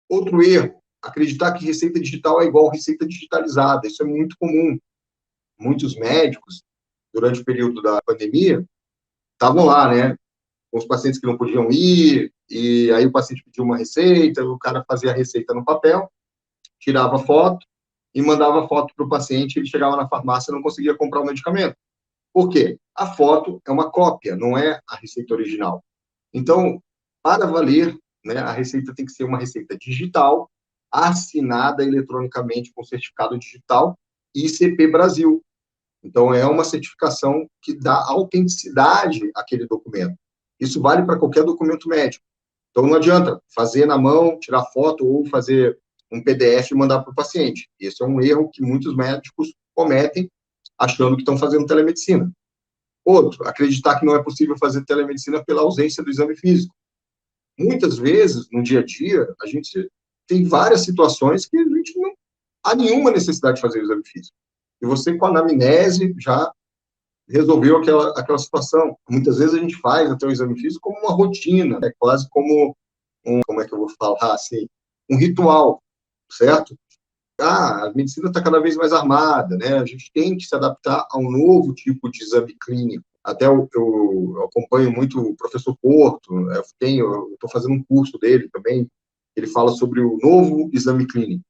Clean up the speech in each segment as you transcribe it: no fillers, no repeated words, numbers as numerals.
Outro erro, acreditar que receita digital é igual receita digitalizada. Isso é muito comum. Muitos médicos, durante o período da pandemia, estavam lá, né, com os pacientes que não podiam ir, e aí o paciente pediu uma receita, o cara fazia a receita no papel, tirava foto e mandava foto para o paciente, ele chegava na farmácia e não conseguia comprar o medicamento. Por quê? A foto é uma cópia, não é a receita original. Então, para valer, né, a receita tem que ser uma receita digital, assinada eletronicamente com certificado digital ICP Brasil. Então, é uma certificação que dá autenticidade àquele documento. Isso vale para qualquer documento médico. Então, não adianta fazer na mão, tirar foto ou fazer um PDF e mandar para o paciente. Esse é um erro que muitos médicos cometem, achando que estão fazendo telemedicina. Outro, acreditar que não é possível fazer telemedicina pela ausência do exame físico. Muitas vezes, no dia a dia, a gente tem várias situações que a gente não há nenhuma necessidade de fazer o exame físico. E você, com a anamnese, já resolveu aquela situação. Muitas vezes a gente faz até o exame físico como uma rotina, é quase como como é que eu vou falar assim, um ritual, certo? A medicina está cada vez mais armada, né? A gente tem que se adaptar a um novo tipo de exame clínico. Até eu acompanho muito o professor Porto, eu estou fazendo um curso dele também, ele fala sobre o novo exame clínico.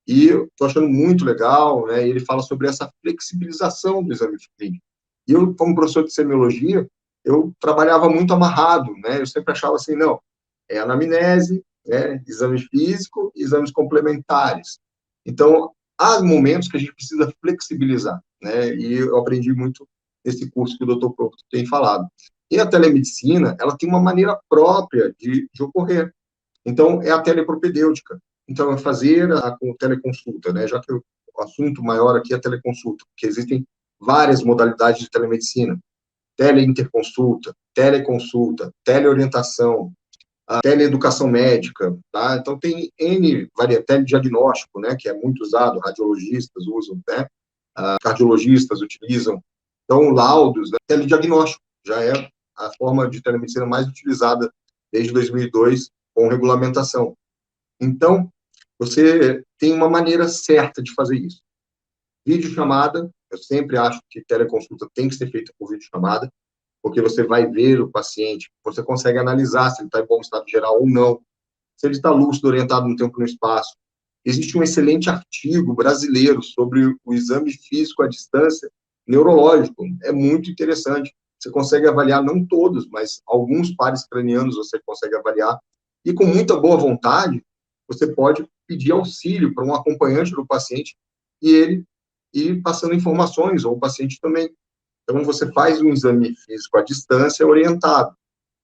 E eu estou achando muito legal, né? Ele fala sobre essa flexibilização do exame clínico. E eu, como professor de semiologia, eu trabalhava muito amarrado, né? Eu sempre achava assim, não, é anamnese, né? Exame físico, exames complementares. Então, há momentos que a gente precisa flexibilizar, né? E eu aprendi muito nesse curso que o Dr. Porto tem falado. E a telemedicina, ela tem uma maneira própria de ocorrer. Então, é a telepropedêutica. Então, é fazer a teleconsulta, né? Já que o assunto maior aqui é a teleconsulta, porque existem várias modalidades de telemedicina. Teleinterconsulta, teleconsulta, teleorientação, a teleeducação médica, tá? Então, tem N variedade, telediagnóstico, né? Que é muito usado, radiologistas usam, né? Cardiologistas utilizam. Então, laudos, né? Telediagnóstico já é a forma de telemedicina mais utilizada desde 2002, com regulamentação. Então, você tem uma maneira certa de fazer isso. Videochamada, eu sempre acho que teleconsulta tem que ser feita por videochamada, porque você vai ver o paciente, você consegue analisar se ele está em bom estado geral ou não, se ele está lúcido, orientado no tempo e no espaço. Existe um excelente artigo brasileiro sobre o exame físico à distância neurológico. É muito interessante. Você consegue avaliar, não todos, mas alguns pares cranianos você consegue avaliar. E com muita boa vontade, você pode pedir auxílio para um acompanhante do paciente e ele ir passando informações, ou o paciente também. Então, você faz um exame físico à distância orientado.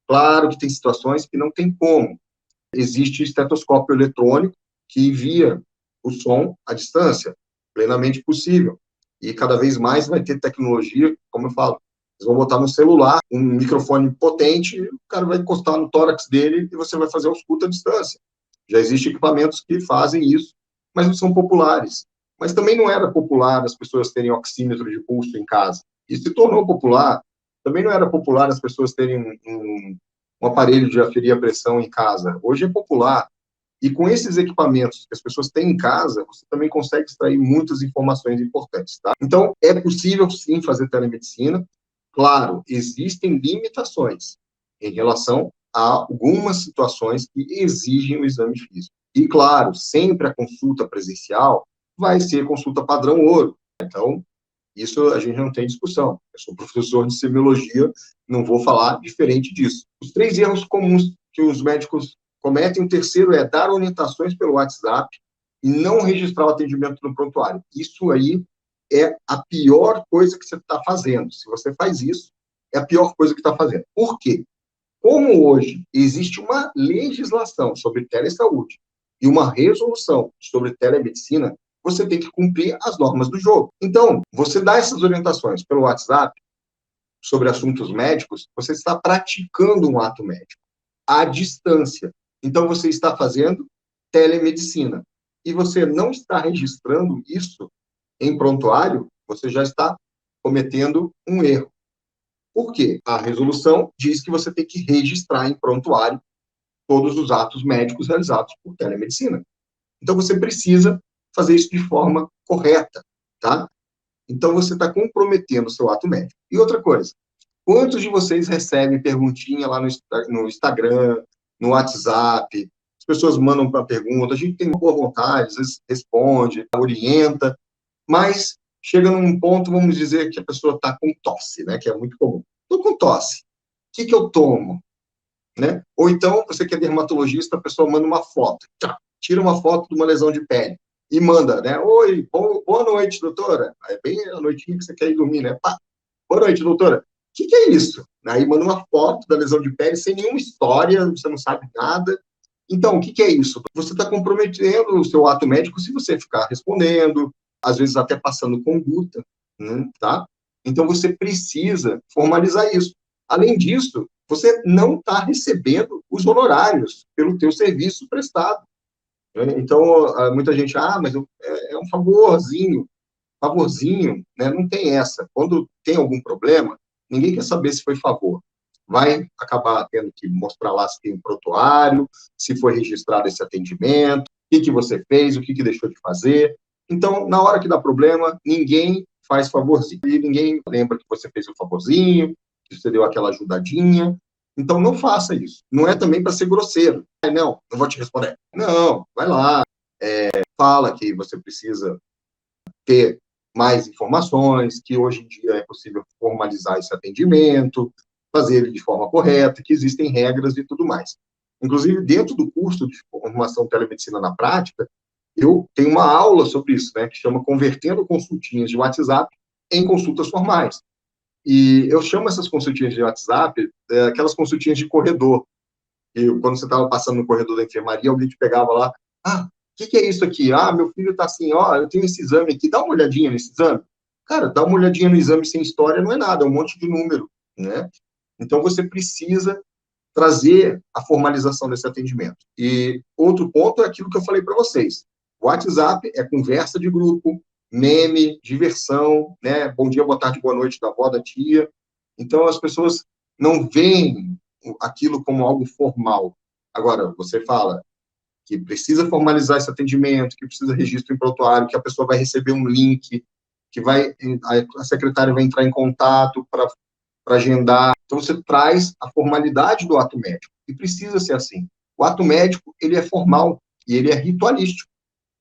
Claro que tem situações que não tem como. Existe estetoscópio eletrônico que envia o som à distância, plenamente possível. E cada vez mais vai ter tecnologia, como eu falo, eles vão botar no celular um microfone potente, o cara vai encostar no tórax dele e você vai fazer a ausculta à distância. Já existem equipamentos que fazem isso, mas não são populares. Mas também não era popular as pessoas terem oxímetro de pulso em casa. E se tornou popular. Também não era popular as pessoas terem um aparelho de aferir a pressão em casa. Hoje é popular. E com esses equipamentos que as pessoas têm em casa, você também consegue extrair muitas informações importantes, tá? Então, é possível, sim, fazer telemedicina. Claro, existem limitações em relação a algumas situações que exigem o exame físico. E, claro, sempre a consulta presencial vai ser consulta padrão ouro. Então, isso a gente não tem discussão. Eu sou professor de semiologia, não vou falar diferente disso. Os 3 erros comuns que os médicos cometem, o terceiro é dar orientações pelo WhatsApp e não registrar o atendimento no prontuário. Isso aí é a pior coisa que você está fazendo. Se você faz isso, é a pior coisa que está fazendo. Por quê? Como hoje existe uma legislação sobre telesaúde e uma resolução sobre telemedicina, você tem que cumprir as normas do jogo. Então, você dá essas orientações pelo WhatsApp sobre assuntos médicos, você está praticando um ato médico à distância. Então, você está fazendo telemedicina. E você não está registrando isso em prontuário, você já está cometendo um erro. Por quê? A resolução diz que você tem que registrar em prontuário todos os atos médicos realizados por telemedicina. Então, você precisa fazer isso de forma correta, tá? Então, você está comprometendo o seu ato médico. E outra coisa, quantos de vocês recebem perguntinha lá no Instagram, no WhatsApp? As pessoas mandam uma pergunta, a gente tem boa vontade, às vezes responde, orienta, mas chega num ponto, vamos dizer, que a pessoa está com tosse, né? Que é muito comum. Estou com tosse. O que eu tomo? Né? Ou então, você que é dermatologista, a pessoa manda uma foto, tira uma foto de uma lesão de pele e manda, né? Oi, boa noite, doutora. É bem a noitinha que você quer ir dormir, né? Pá, boa noite, doutora. O que é isso? Aí manda uma foto da lesão de pele sem nenhuma história, você não sabe nada. Então, o que é isso? Você está comprometendo o seu ato médico se você ficar respondendo, às vezes até passando conduta, né? Tá? Então, você precisa formalizar isso. Além disso, você não está recebendo os honorários pelo teu serviço prestado. Né? Então, muita gente, mas é um favorzinho, né? Não tem essa. Quando tem algum problema, ninguém quer saber se foi favor. Vai acabar tendo que mostrar lá se tem um prontuário, se foi registrado esse atendimento, o que você fez, o que deixou de fazer. Então, na hora que dá problema, ninguém faz favorzinho. E ninguém lembra que você fez um favorzinho, que você deu aquela ajudadinha. Então, não faça isso. Não é também para ser grosseiro. Não vou te responder. Não, vai lá. Fala que você precisa ter mais informações, que hoje em dia é possível formalizar esse atendimento, fazer ele de forma correta, que existem regras e tudo mais. Inclusive, dentro do curso de formação telemedicina na prática, eu tenho uma aula sobre isso, né, que chama Convertendo Consultinhas de WhatsApp em Consultas Formais. E eu chamo essas consultinhas de WhatsApp aquelas consultinhas de corredor. E quando você estava passando no corredor da enfermaria, alguém te pegava lá, o que é isso aqui? Meu filho está assim, eu tenho esse exame aqui, dá uma olhadinha nesse exame. Cara, dá uma olhadinha no exame sem história não é nada, é um monte de número, né? Então, você precisa trazer a formalização desse atendimento. E outro ponto é aquilo que eu falei para vocês. O WhatsApp é conversa de grupo, meme, diversão, né? Bom dia, boa tarde, boa noite da avó, da tia. Então, as pessoas não veem aquilo como algo formal. Agora, você fala que precisa formalizar esse atendimento, que precisa registro em prontuário, que a pessoa vai receber um link, que a secretária vai entrar em contato para agendar. Então, você traz a formalidade do ato médico, e precisa ser assim. O ato médico, ele é formal e ele é ritualístico.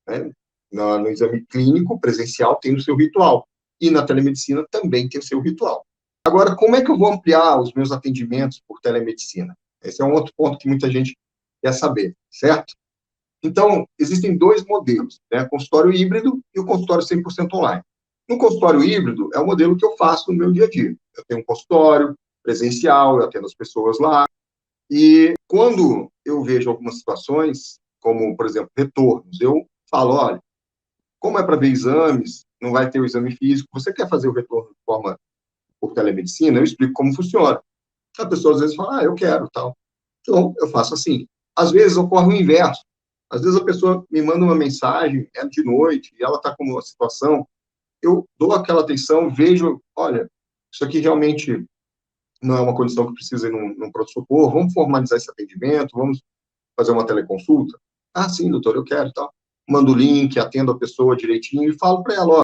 Né? No exame clínico, presencial, tem o seu ritual. E na telemedicina também tem o seu ritual. Agora, como é que eu vou ampliar os meus atendimentos por telemedicina? Esse é um outro ponto que muita gente quer saber, certo? Então, existem dois modelos, né? O consultório híbrido e o consultório 100% online. No consultório híbrido, é o modelo que eu faço no meu dia a dia. Eu tenho um consultório presencial, eu atendo as pessoas lá, e quando eu vejo algumas situações, como, por exemplo, retornos, eu falo, olha, como é para ver exames, não vai ter o exame físico, você quer fazer o retorno de forma por telemedicina? Eu explico como funciona. A pessoa, às vezes, fala, eu quero, tal. Então, eu faço assim. Às vezes, ocorre o inverso. Às vezes, a pessoa me manda uma mensagem, é de noite, e ela está com uma situação, eu dou aquela atenção, vejo, olha, isso aqui realmente não é uma condição que precisa ir num pronto-socorro, vamos formalizar esse atendimento, vamos fazer uma teleconsulta? Sim, doutor, eu quero, tal. Mando o link, atendo a pessoa direitinho e falo para ela, ó,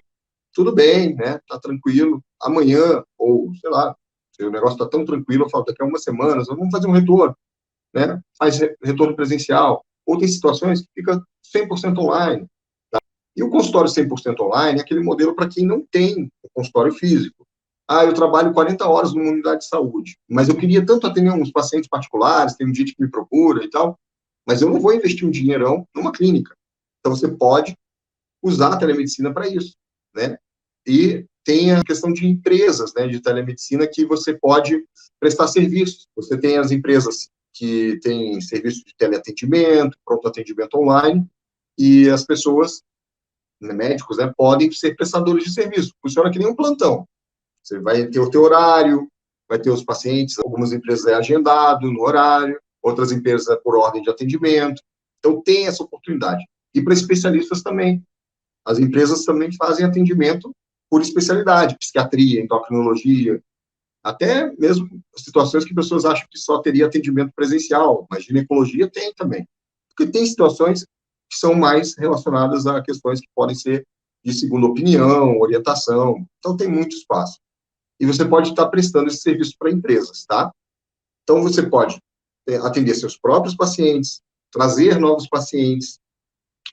tudo bem, né, tá tranquilo, amanhã, ou, sei lá, se o negócio está tão tranquilo, eu falo, daqui a umas semanas, vamos fazer um retorno, né, faz retorno presencial, ou tem situações que fica 100% online, tá? E o consultório 100% online é aquele modelo para quem não tem o consultório físico. Eu trabalho 40 horas numa unidade de saúde, mas eu queria tanto atender uns pacientes particulares, tem gente que me procura e tal, mas eu não vou investir um dinheirão numa clínica. Então, você pode usar a telemedicina para isso, né? E tem a questão de empresas, né, de telemedicina que você pode prestar serviços. Você tem as empresas que têm serviço de teleatendimento, pronto atendimento online, e as pessoas, né, médicos, né, podem ser prestadores de serviço. Funciona que nem um plantão. Você vai ter o teu horário, vai ter os pacientes, algumas empresas é agendado no horário, outras empresas é por ordem de atendimento. Então, tem essa oportunidade. E para especialistas também. As empresas também fazem atendimento por especialidade, psiquiatria, endocrinologia. Até mesmo situações que pessoas acham que só teria atendimento presencial, mas ginecologia tem também. Porque tem situações que são mais relacionadas a questões que podem ser de segunda opinião, orientação. Então, tem muito espaço. E você pode estar prestando esse serviço para empresas, tá? Então, você pode atender seus próprios pacientes, trazer novos pacientes,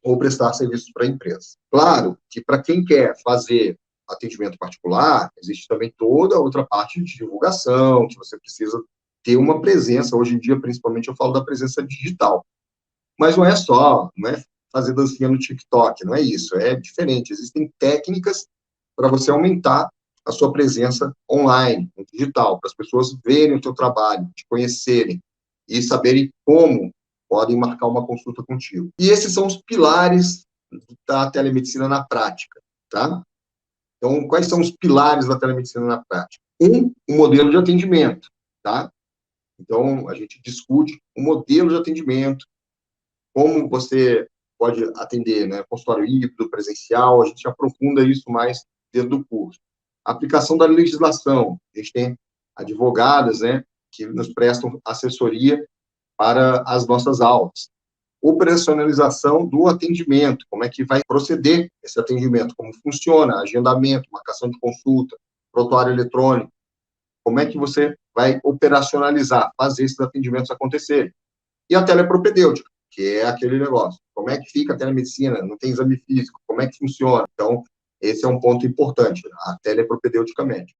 ou prestar serviços para empresas. Claro que para quem quer fazer atendimento particular, existe também toda a outra parte de divulgação, que você precisa ter uma presença. Hoje em dia, principalmente, eu falo da presença digital. Mas não é fazer dancinha no TikTok, não é isso, é diferente. Existem técnicas para você aumentar a sua presença online, no digital, para as pessoas verem o seu trabalho, te conhecerem e saberem como podem marcar uma consulta contigo. E esses são os pilares da telemedicina na prática, tá? Então, quais são os pilares da telemedicina na prática? O modelo de atendimento, tá? Então, a gente discute o modelo de atendimento, como você pode atender, né? Consultório híbrido, presencial, a gente aprofunda isso mais dentro do curso. A aplicação da legislação, a gente tem advogadas, né, que nos prestam assessoria para as nossas aulas. Operacionalização do atendimento, como é que vai proceder esse atendimento, como funciona, agendamento, marcação de consulta, prontuário eletrônico, como é que você vai operacionalizar, fazer esses atendimentos acontecerem. E a telepropedêutica, que é aquele negócio, como é que fica a telemedicina, não tem exame físico, como é que funciona. Então, esse é um ponto importante, a telepropedêutica médica.